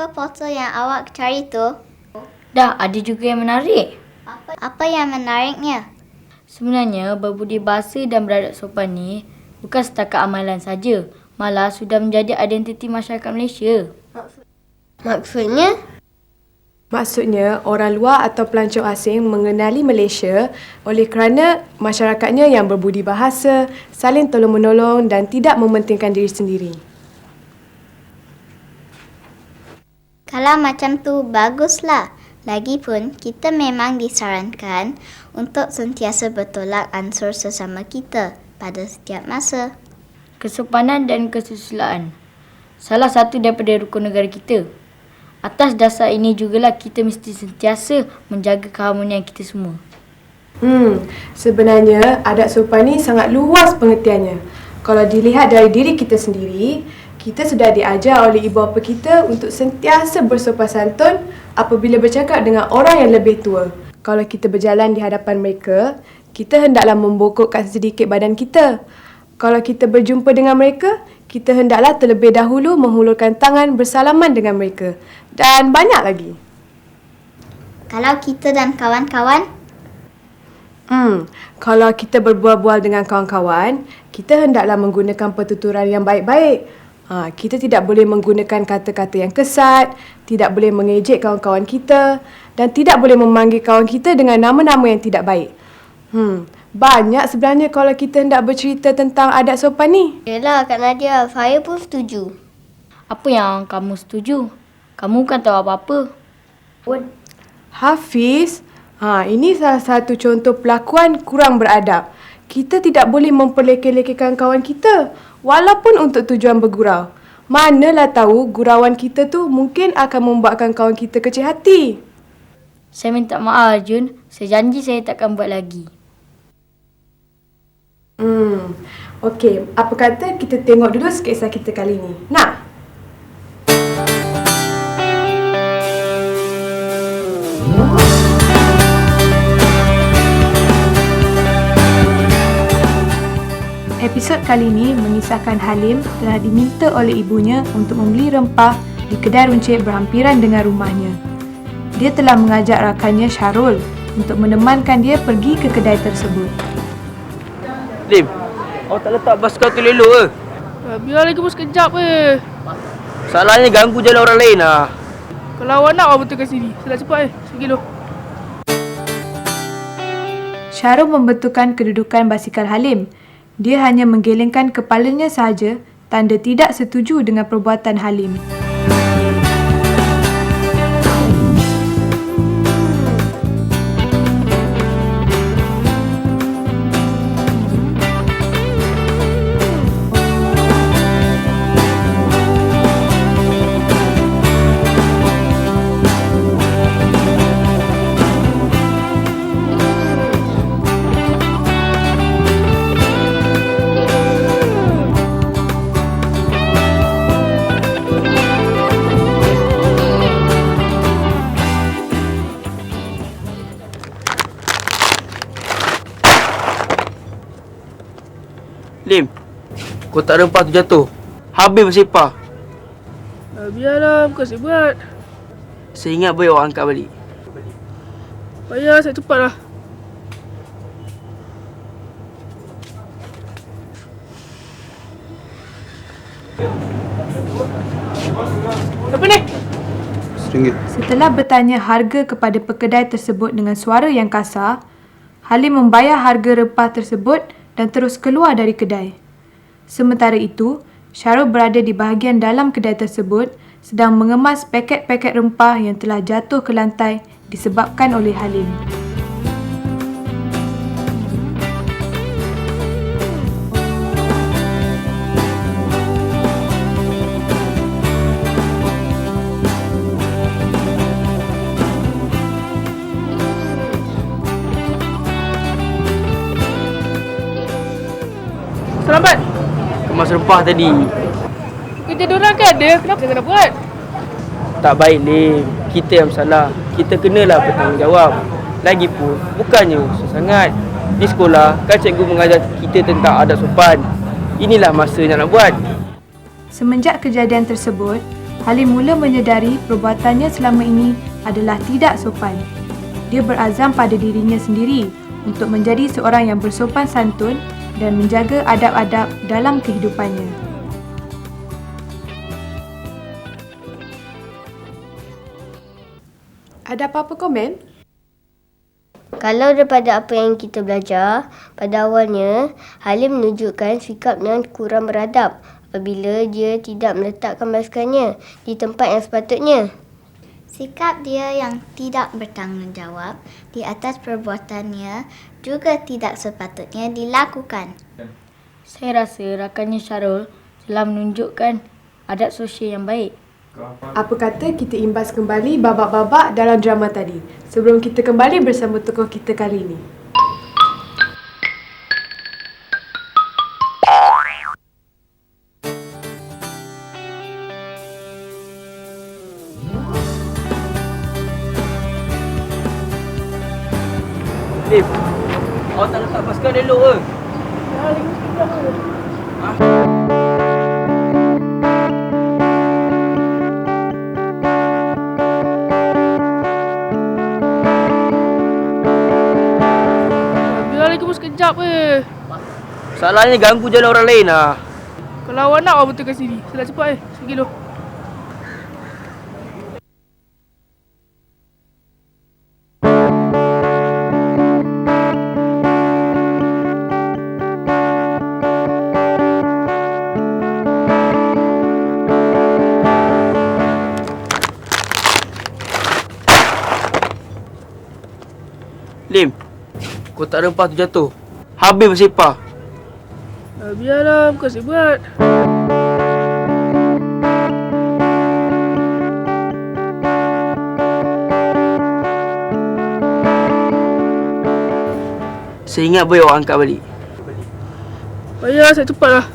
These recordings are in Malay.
Apa foto yang awak cari tu? Dah, ada juga yang menarik. Apa yang menariknya? Sebenarnya, berbudi bahasa dan beradab sopan ni bukan setakat amalan saja, malah sudah menjadi identiti masyarakat Malaysia. Maksudnya? Maksudnya, orang luar atau pelancong asing mengenali Malaysia oleh kerana masyarakatnya yang berbudi bahasa, saling tolong-menolong dan tidak mementingkan diri sendiri. Kalau macam tu, baguslah. Lagipun, kita memang disarankan untuk sentiasa bertolak ansur sesama kita pada setiap masa. Kesopanan dan kesusilaan salah satu daripada rukun negara kita. Atas dasar ini jugalah kita mesti sentiasa menjaga keharmonian kita semua. Sebenarnya adat sopan ni sangat luas pengertiannya. Kalau dilihat dari diri kita sendiri, kita sudah diajar oleh ibu bapa kita untuk sentiasa bersopan santun apabila bercakap dengan orang yang lebih tua. Kalau kita berjalan di hadapan mereka, kita hendaklah membongkokkan sedikit badan kita. Kalau kita berjumpa dengan mereka, kita hendaklah terlebih dahulu menghulurkan tangan bersalaman dengan mereka. Dan banyak lagi. Kalau kita dan kawan-kawan, Kalau kita berbual-bual dengan kawan-kawan, kita hendaklah menggunakan pertuturan yang baik-baik. Kita tidak boleh menggunakan kata-kata yang kesat, tidak boleh mengejek kawan-kawan kita dan tidak boleh memanggil kawan kita dengan nama-nama yang tidak baik. Banyak sebenarnya kalau kita hendak bercerita tentang adat sopan ni. yelah Kak Nadia, saya pun setuju. Apa yang kamu setuju? Kamu kan tahu apa-apa. Hafiz, ini salah satu contoh pelakuan kurang beradab. Kita tidak boleh memperlekeh-lekehkan kawan kita walaupun untuk tujuan bergurau. Manalah tahu gurauan kita tu mungkin akan membuatkan kawan kita kecil hati. Saya minta maaf Arjun, saya janji saya takkan buat lagi. Okey, apa kata kita tengok dulu sketsa kita kali ni. Nak? Episod kali ini mengisahkan Halim telah diminta oleh ibunya untuk membeli rempah di kedai runcit berhampiran dengan rumahnya. Dia telah mengajak rakannya Syarul untuk menemankan dia pergi ke kedai tersebut. Lim, awak tak letak basikal tu elok ke? Biar lagi pun sekejap ke. Salahnya ganggu jalan orang lain lah. Kalau awak nak, awak betul kat sini. Saya nak cepat Pergi dulu. Syarul membetulkan kedudukan basikal Halim. Dia hanya menggelengkan kepalanya sahaja, tanda tidak setuju dengan perbuatan Halim. Lim, kotak rempah tu jatuh. Habis bersepah. Biarlah, bukan saya buat. Saya ingat boleh awak angkat balik. Payah, saya cepatlah. Apa ni? RM1. Setelah bertanya harga kepada pekedai tersebut dengan suara yang kasar, Halim membayar harga rempah tersebut dan terus keluar dari kedai. Sementara itu, Syarul berada di bahagian dalam kedai tersebut sedang mengemas paket-paket rempah yang telah jatuh ke lantai disebabkan oleh Halim. Selamat. Kemas rempah tadi. Kerja diorang kan ada. Kenapa saya kena buat? Tak baik, Lim. Kita yang salah. Kita kenalah bertanggungjawab. Lagipun, bukannya susah sangat. Di sekolah, kan cikgu mengajar kita tentang adab sopan. Inilah masanya nak buat. Semenjak kejadian tersebut, Halim mula menyedari perbuatannya selama ini adalah tidak sopan. Dia berazam pada dirinya sendiri untuk menjadi seorang yang bersopan santun dan menjaga adab-adab dalam kehidupannya. Ada apa-apa komen? Kalau daripada apa yang kita belajar, pada awalnya Halim menunjukkan sikapnya kurang beradab apabila dia tidak meletakkan basikannya di tempat yang sepatutnya. Sikap dia yang tidak bertanggungjawab di atas perbuatannya juga tidak sepatutnya dilakukan. Saya rasa rakannya Syarul telah menunjukkan adab sosial yang baik. Apa kata kita imbas kembali babak-babak dalam drama tadi sebelum kita kembali bersama tokoh kita kali ini. Lim, awak tak letak basikal elok ke? Biar lagi pun sekejap ke. Salahnya ganggu jalan orang lain lah. Kalau awak nak, awak betulkan sini. Saya nak cepat Sekejap dulu. Lim, kau tak rempah tu jatuh. Habis bersepah. Biarlah, bukan saya buat. Saya ingat boleh awak angkat balik. Payah, saya cepatlah.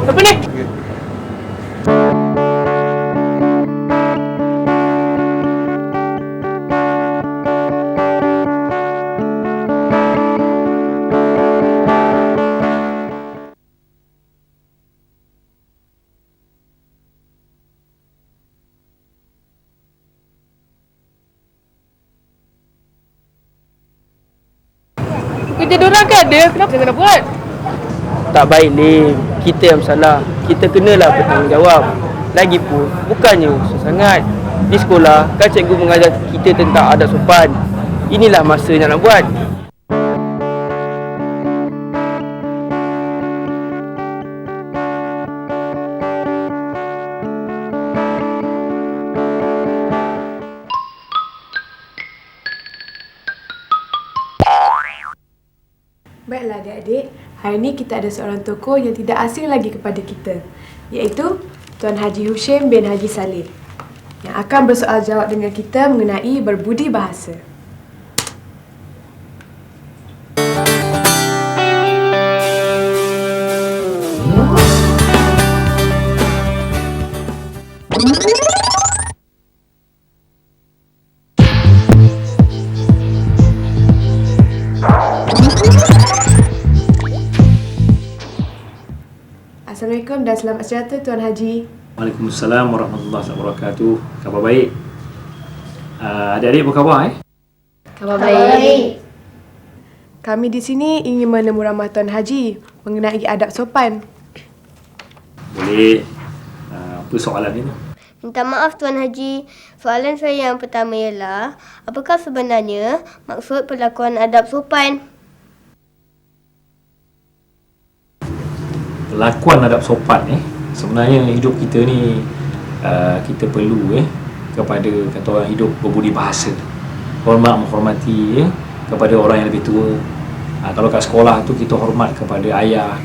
Apa ni? Kerja diorang kan ada, kenapa saya kena buat? Tak baik Lim, kita yang salah. Kita kenalah bertanggungjawab. Lagipun, bukannya susah sangat. Di sekolah, kan cikgu mengajar kita tentang adab sopan. Inilah masanya nak buat. Baiklah adik-adik, hari ini kita ada seorang tokoh yang tidak asing lagi kepada kita, iaitu Tuan Haji Hushim bin Haji Salim yang akan bersoal jawab dengan kita mengenai berbudi bahasa. Assalamualaikum dan selamat sejahtera Tuan Haji. Waalaikumsalam warahmatullahi wabarakatuh. Khabar baik. Adik-adik apa khabar Khabar baik. Kami di sini ingin menemu ramah Tuan Haji mengenai adab sopan. Boleh. Apa soalan ni? Minta maaf Tuan Haji, soalan saya yang pertama ialah, apakah sebenarnya maksud perlakuan adab sopan? Perlakuan adab sopan sebenarnya hidup kita ni kita perlu kepada kata orang hidup berbudi bahasa. Hormat menghormati kepada orang yang lebih tua. Kalau kat sekolah tu kita hormat kepada ayah,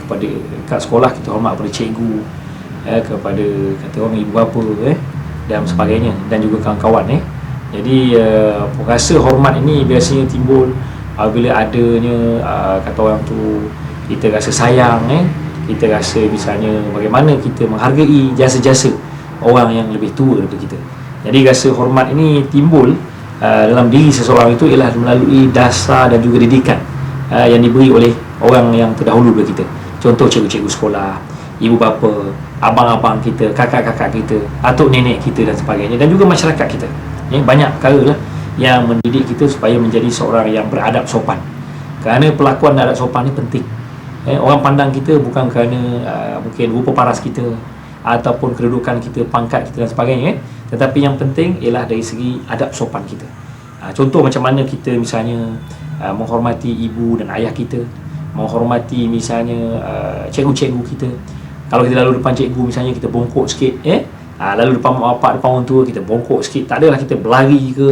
kat sekolah kita hormat kepada cikgu, kepada kata orang ibu bapa dan sebagainya, dan juga kawan-kawan Jadi rasa hormat ini biasanya timbul apabila adanya kata orang tu kita rasa sayang kita rasa misalnya bagaimana kita menghargai jasa-jasa orang yang lebih tua daripada kita. Jadi rasa hormat ini timbul dalam diri seseorang itu ialah melalui dasar dan juga didikan yang diberi oleh orang yang terdahulu daripada kita. Contoh cikgu-cikgu sekolah, ibu bapa, abang-abang kita, kakak-kakak kita, atuk nenek kita dan sebagainya, dan juga masyarakat kita. Banyak perkara lah yang mendidik kita supaya menjadi seorang yang beradab sopan. Kerana pelakuan adab sopan ni penting. Orang pandang kita bukan kerana mungkin rupa paras kita ataupun kedudukan kita, pangkat kita dan sebagainya, tetapi yang penting ialah dari segi adab sopan kita. Contoh macam mana kita misalnya menghormati ibu dan ayah kita, menghormati misalnya cikgu-cikgu kita. Kalau kita lalu depan cikgu misalnya, kita bongkok sikit, lalu depan mak bapak, depan orang tua, kita bongkok sikit. Tak adalah kita berlari ke,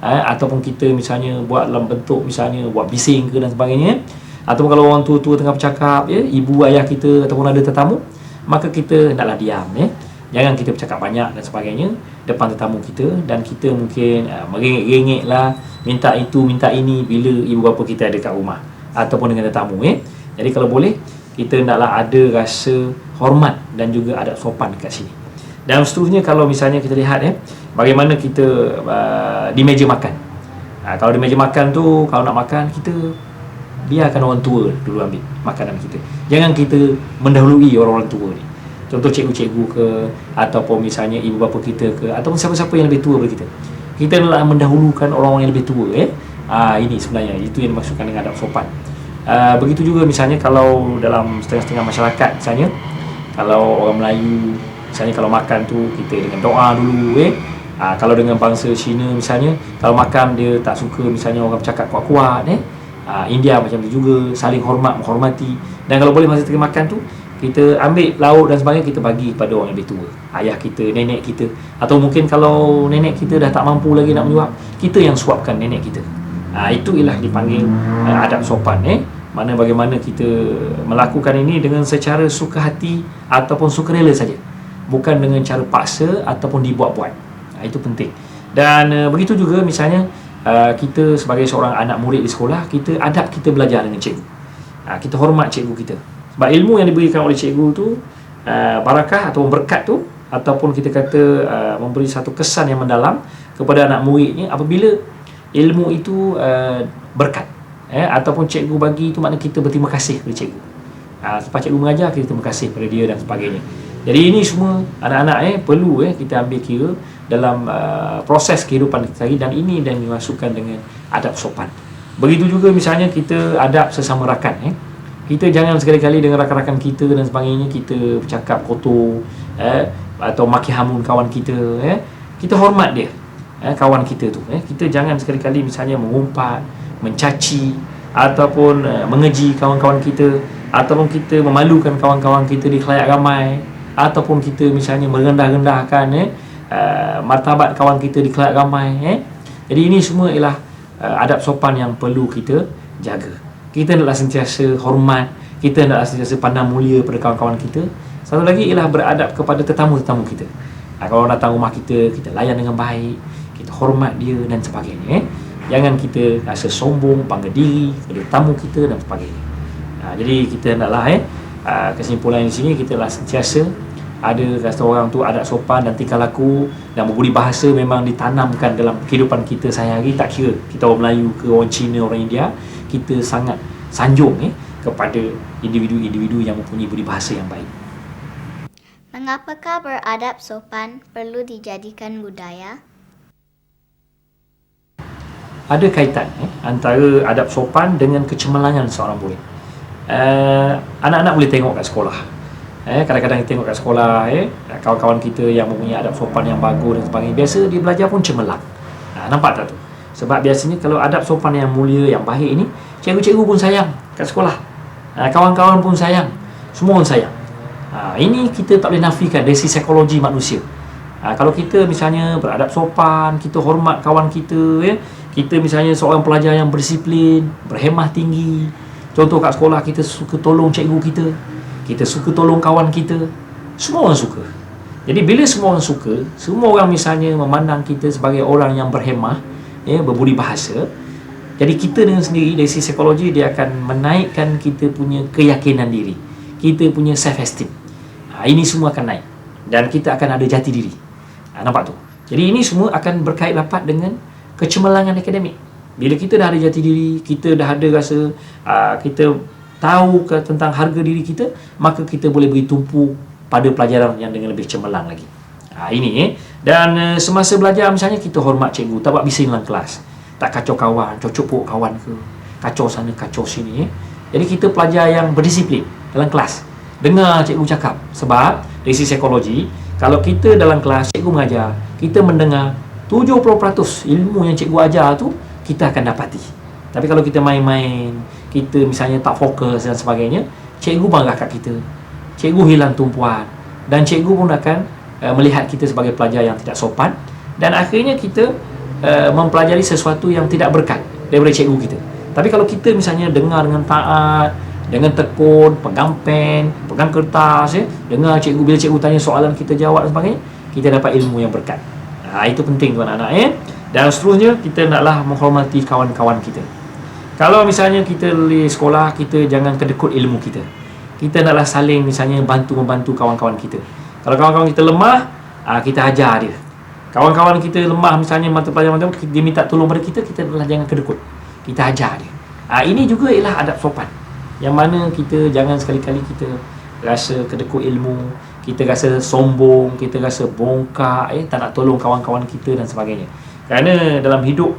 ataupun kita misalnya buat dalam bentuk misalnya buat bising ke dan sebagainya. Ataupun kalau orang tua-tua tengah bercakap, ibu ayah kita ataupun ada tetamu, maka kita hendaklah diam. Jangan kita bercakap banyak dan sebagainya depan tetamu kita, dan kita mungkin merengek-rengek lah, minta itu, minta ini bila ibu bapa kita ada kat rumah ataupun dengan tetamu. Jadi kalau boleh, kita hendaklah ada rasa hormat dan juga adab sopan dekat sini. Dan seterusnya, kalau misalnya kita lihat bagaimana kita di meja makan. Kalau di meja makan tu, kalau nak makan, kita biarkan orang tua dulu ambil makanan kita. Jangan kita mendahului orang-orang tua ni. Contoh cikgu-cikgu ke, ataupun misalnya ibu bapa kita ke, ataupun siapa-siapa yang lebih tua daripada kita. Kita nak mendahulukan orang-orang yang lebih tua. Ini sebenarnya itu yang dimaksudkan dengan adab sopan. Begitu juga misalnya kalau dalam setengah-setengah masyarakat, misalnya kalau orang Melayu, misalnya kalau makan tu kita dengan doa dulu. Kalau dengan bangsa Cina misalnya, kalau makan dia tak suka misalnya orang bercakap kuat-kuat. India macam tu juga, saling hormat, menghormati. Dan kalau boleh masa tengah makan tu, kita ambil lauk dan sebagainya, kita bagi kepada orang yang lebih tua, ayah kita, nenek kita. Atau mungkin kalau nenek kita dah tak mampu lagi nak menyuap, kita yang suapkan nenek kita. Itu ialah dipanggil adab sopan. Mana bagaimana kita melakukan ini dengan secara suka hati ataupun sukarela saja, bukan dengan cara paksa ataupun dibuat-buat. Itu penting. Dan begitu juga misalnya kita sebagai seorang anak murid di sekolah, kita adab kita belajar dengan cikgu. Kita hormat cikgu kita. Sebab ilmu yang diberikan oleh cikgu tu, barakah atau berkat tu, ataupun kita kata memberi satu kesan yang mendalam kepada anak muridnya apabila ilmu itu berkat. Ataupun cikgu bagi itu, makna kita berterima kasih kepada cikgu. Lepas cikgu mengajar, kita terima kasih kepada dia dan sebagainya. Jadi ini semua anak-anak perlu kita ambil kira dalam proses kehidupan kita sehari, dan ini dan dimasukkan dengan adab sopan. Begitu juga misalnya kita adab sesama rakan. Kita jangan sekali-kali dengan rakan-rakan kita dan sebagainya kita bercakap kotor atau maki hamun kawan kita. Kita hormat dia, kawan kita tu. Kita jangan sekali-kali misalnya mengumpat, mencaci ataupun mengeji kawan-kawan kita, ataupun kita memalukan kawan-kawan kita di khalayak ramai, ataupun kita misalnya merendah-rendahkan martabat kawan kita di khalayak ramai. Jadi ini semua ialah adab sopan yang perlu kita jaga. Kita hendaklah sentiasa hormat, kita hendaklah sentiasa pandang mulia pada kawan-kawan kita. Satu lagi ialah beradab kepada tetamu-tetamu kita. Kalau datang rumah kita, kita layan dengan baik, kita hormat dia dan sebagainya. Jangan kita rasa sombong, bangga diri kepada tamu kita dan sebagainya. Jadi kita hendaklah kesimpulan di sini, kita hendaklah sentiasa ada rasa orang tu adab sopan dan tingkah laku dan berbudi bahasa memang ditanamkan dalam kehidupan kita sehari-hari. Tak kira kita orang Melayu ke, orang Cina, orang India, kita sangat sanjung kepada individu-individu yang mempunyai budi bahasa yang baik. Mengapakah beradab sopan perlu dijadikan budaya? Ada kaitan antara adab sopan dengan kecemerlangan seorang murid. Anak-anak boleh tengok kat sekolah. Kadang-kadang kita tengok kat sekolah, kawan-kawan kita yang mempunyai adab sopan yang bagus dan sebagainya, biasa dia belajar pun cemerlang. Nampak tak tu? Sebab biasanya kalau adab sopan yang mulia, yang baik ini, cikgu-cikgu pun sayang kat sekolah, kawan-kawan pun sayang, semua orang sayang. Ini kita tak boleh nafikan dari sisi psikologi manusia. Kalau kita misalnya beradab sopan, kita hormat kawan kita, kita misalnya seorang pelajar yang berdisiplin, berhemah tinggi. Contoh kat sekolah, kita suka tolong cikgu kita suka tolong kawan kita, semua orang suka. Jadi bila semua orang suka, semua orang misalnya memandang kita sebagai orang yang berhemah, berbudi bahasa, jadi kita dengan sendiri dari sisi psikologi dia akan menaikkan kita punya keyakinan diri, kita punya self esteem. Ini semua akan naik dan kita akan ada jati diri. Nampak tu? Jadi ini semua akan berkait rapat dengan kecemerlangan akademik. Bila kita dah ada jati diri, kita dah ada rasa kita tahu tentang harga diri kita, maka kita boleh beri tumpu pada pelajaran yang dengan lebih cemerlang lagi. Ini Dan semasa belajar misalnya kita hormat cikgu, tak buat bising dalam kelas, tak kacau kawan, cocok kawan ke, kacau sana kacau sini. Jadi kita pelajar yang berdisiplin dalam kelas, dengar cikgu cakap. Sebab dari sisi psikologi, kalau kita dalam kelas cikgu mengajar, kita mendengar 70% ilmu yang cikgu ajar tu kita akan dapati. Tapi kalau kita main-main, kita misalnya tak fokus dan sebagainya, cikgu marah kat kita, cikgu hilang tumpuan, dan cikgu pun akan melihat kita sebagai pelajar yang tidak sopan, dan akhirnya kita mempelajari sesuatu yang tidak berkat daripada cikgu kita. Tapi kalau kita misalnya dengar dengan taat, dengan tekun, pegang pen, pegang kertas, dengar cikgu, bila cikgu tanya soalan kita jawab dan sebagainya, kita dapat ilmu yang berkat. Itu penting tuan anak. Dan seterusnya, kita naklah menghormati kawan-kawan kita. Kalau misalnya kita di sekolah, kita jangan kedekut ilmu kita. Kita naklah saling misalnya membantu kawan-kawan kita. Kalau kawan-kawan kita lemah, kita ajar dia. Kawan-kawan kita lemah misalnya mata pelajaran matematik, dia minta tolong pada kita, kita naklah jangan kedekut. Kita ajar dia. Ini juga ialah adab sopan. Yang mana kita jangan sekali-kali kita rasa kedekut ilmu, kita rasa sombong, kita rasa bongkak, tak nak tolong kawan-kawan kita dan sebagainya. Kerana dalam hidup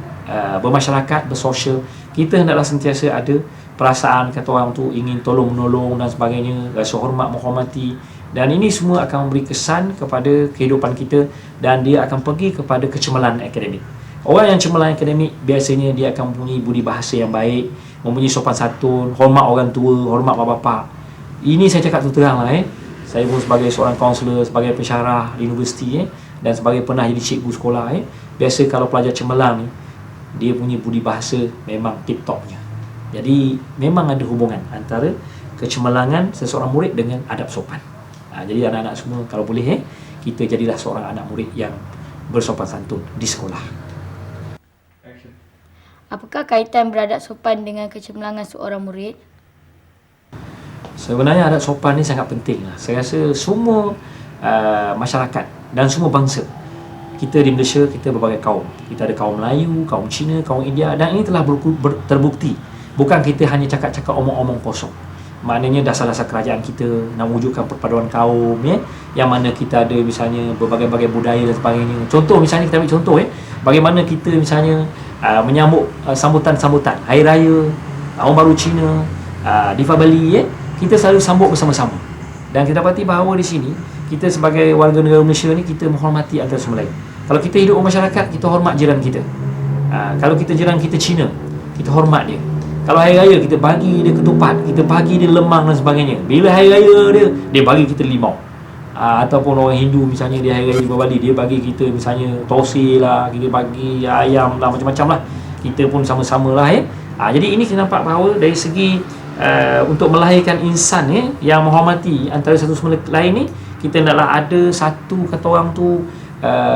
bermasyarakat, bersosial, kita hendaklah sentiasa ada perasaan kata orang tu ingin tolong-menolong dan sebagainya, rasa hormat, menghormati. Dan ini semua akan memberi kesan kepada kehidupan kita, dan dia akan pergi kepada kecemerlangan akademik. Orang yang cemerlang akademik biasanya dia akan mempunyai budi bahasa yang baik, mempunyai sopan santun, hormat orang tua, hormat mak bapak. Ini saya cakap terang lah. Saya pun sebagai seorang kaunselor, sebagai pensyarah di universiti, dan sebagai pernah jadi cikgu sekolah. Biasa kalau pelajar cemerlang ni, dia punya budi bahasa memang tip-topnya. Jadi memang ada hubungan antara kecemerlangan seseorang murid dengan adab sopan. Jadi anak-anak semua, kalau boleh kita jadilah seorang anak murid yang bersopan santun di sekolah. Apakah kaitan beradab sopan dengan kecemerlangan seorang murid? Sebenarnya adab sopan ni sangat penting lah. Saya rasa semua masyarakat dan semua bangsa, kita di Malaysia, kita berbagai kaum. Kita ada kaum Melayu, kaum Cina, kaum India, dan ini telah terbukti. Bukan kita hanya cakap-cakap omong-omong kosong. Maknanya dasar-dasar kerajaan kita nak wujudkan perpaduan kaum, yang mana kita ada misalnya berbagai-bagai budaya dan sebagainya. Contoh misalnya, kita ambil contoh bagaimana kita misalnya menyambut sambutan-sambutan Hari Raya, Tahun Baru Cina, Deepavali, kita selalu sambut bersama-sama. Dan kita dapati bahawa di sini kita sebagai warga negara Malaysia ni, kita menghormati antara sama lain. Kalau kita hidup bermasyarakat, kita hormat jiran kita. Kalau kita jiran kita Cina, kita hormat dia. Kalau hari raya, kita bagi dia ketupat, kita bagi dia lemang dan sebagainya. Bila hari raya dia bagi kita limau. Ataupun orang Hindu misalnya, dia hari raya Deepavali, dia bagi kita misalnya tosi lah, kita bagi ayam lah, macam-macam lah. Kita pun sama-sama lah. Jadi ini kita nampak bahawa dari segi untuk melahirkan insan yang menghormati antara satu sama lain ni, kita naklah ada satu, kata orang tu,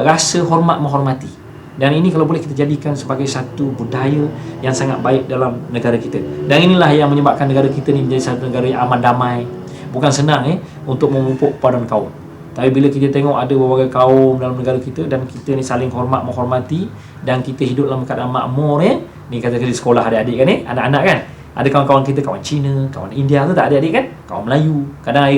rasa hormat menghormati. Dan ini kalau boleh kita jadikan sebagai satu budaya yang sangat baik dalam negara kita. Dan inilah yang menyebabkan negara kita ni menjadi satu negara yang aman damai. Bukan senang untuk memupuk paduan kaum. Tapi bila kita tengok ada berbagai kaum dalam negara kita, dan kita ni saling hormat menghormati, dan kita hidup dalam keadaan makmur, ni kata-kata di sekolah adik-adik kan, anak-anak kan, ada kawan-kawan kita, kawan Cina, kawan India tu tak adik-adik kan, kawan Melayu. Kadang hari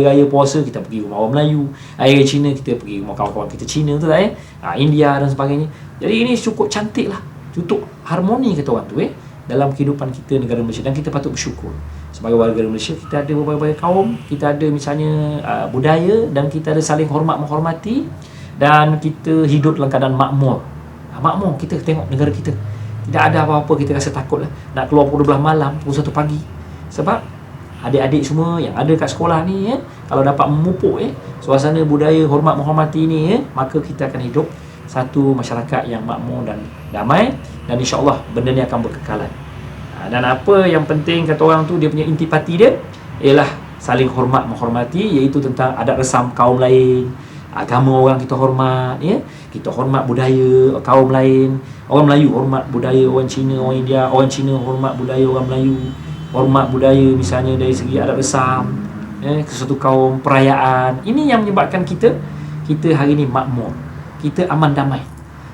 raya puasa kita pergi rumah orang Melayu, hari raya Cina kita pergi rumah kawan-kawan kita Cina tu tak India dan sebagainya. Jadi ini cukup cantik lah, cukup harmoni kata orang tu dalam kehidupan kita negara Malaysia, dan kita patut bersyukur sebagai warga Malaysia. Kita ada berbagai kaum, kita ada misalnya budaya, dan kita ada saling hormat menghormati, dan kita hidup dalam keadaan makmur. Makmur, kita tengok negara kita tidak ada apa-apa kita rasa takut lah nak keluar pukul 12 malam, pukul 1 pagi. Sebab adik-adik semua yang ada kat sekolah ni kalau dapat memupuk suasana budaya hormat menghormati ni, maka kita akan hidup satu masyarakat yang makmur dan damai, dan insya-Allah benda ni akan berkekalan. Dan apa yang penting kata orang tu, dia punya intipati dia ialah saling hormat menghormati, iaitu tentang adat resam kaum lain, agama orang kita hormat, kita hormat budaya kaum lain. Orang Melayu hormat budaya orang Cina, orang India, orang Cina hormat budaya orang Melayu, hormat budaya misalnya dari segi adat resam, sesuatu kaum, perayaan. Ini yang menyebabkan kita hari ini makmur, kita aman damai.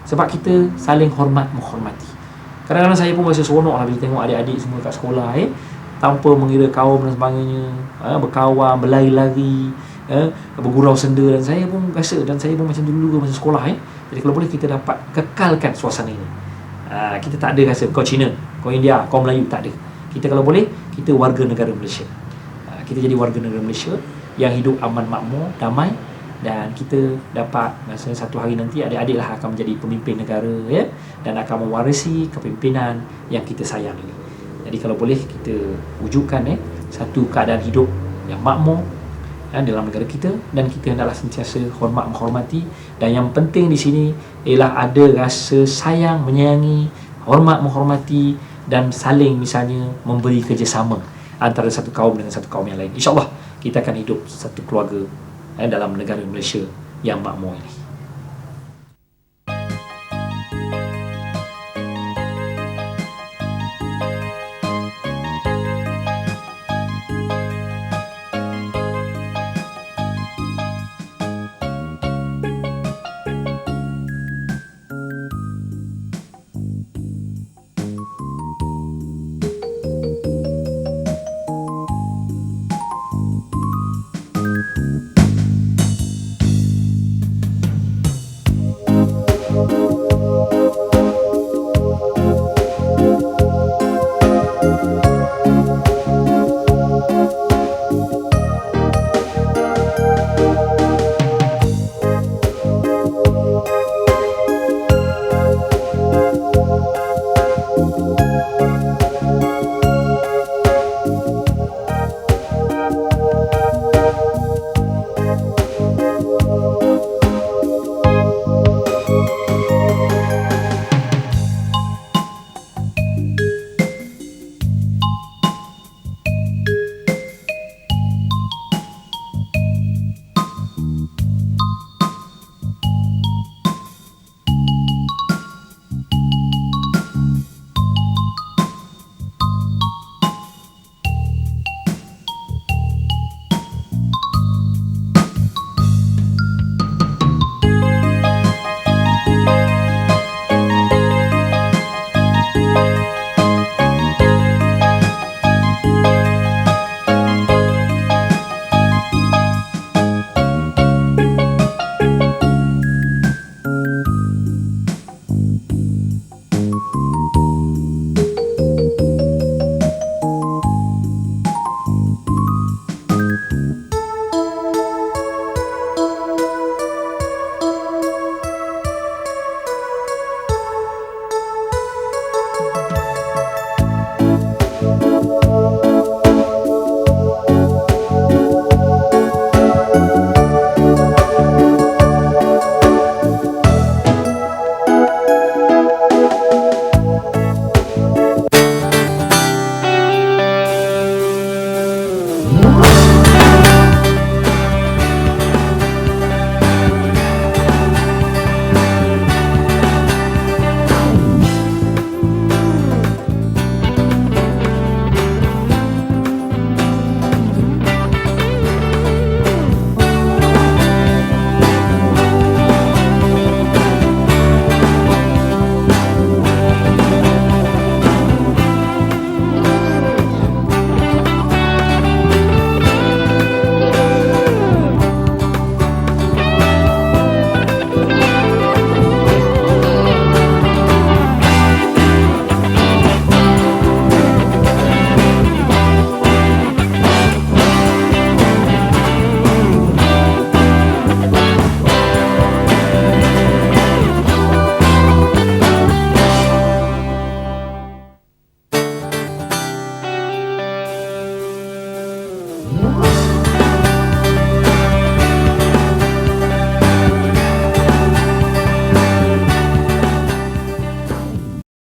Sebab kita saling hormat menghormati. Kadang-kadang saya pun rasa seronok lah bila tengok adik-adik semua kat sekolah tanpa mengira kaum dan sebagainya, berkawan, berlari-lari, bergurau senda, dan saya pun rasa, dan saya pun macam dulu masa sekolah Jadi kalau boleh kita dapat kekalkan suasana ini. Kita tak ada rasa kau Cina, kau India, kau Melayu, tak ada. Kita kalau boleh, kita warga negara Malaysia. Kita jadi warga negara Malaysia yang hidup aman, makmur, damai, dan kita dapat masa satu hari nanti adik-adik lah akan menjadi pemimpin negara dan akan mewarisi kepimpinan yang kita sayang ini. Jadi kalau boleh kita wujudkan satu keadaan hidup yang makmur dalam negara kita, dan kita hendaklah sentiasa hormat menghormati, dan yang penting di sini ialah ada rasa sayang, menyayangi, hormat menghormati, dan saling misalnya memberi kerjasama antara satu kaum dengan satu kaum yang lain. InsyaAllah kita akan hidup satu keluarga dalam negara Malaysia yang makmur ini.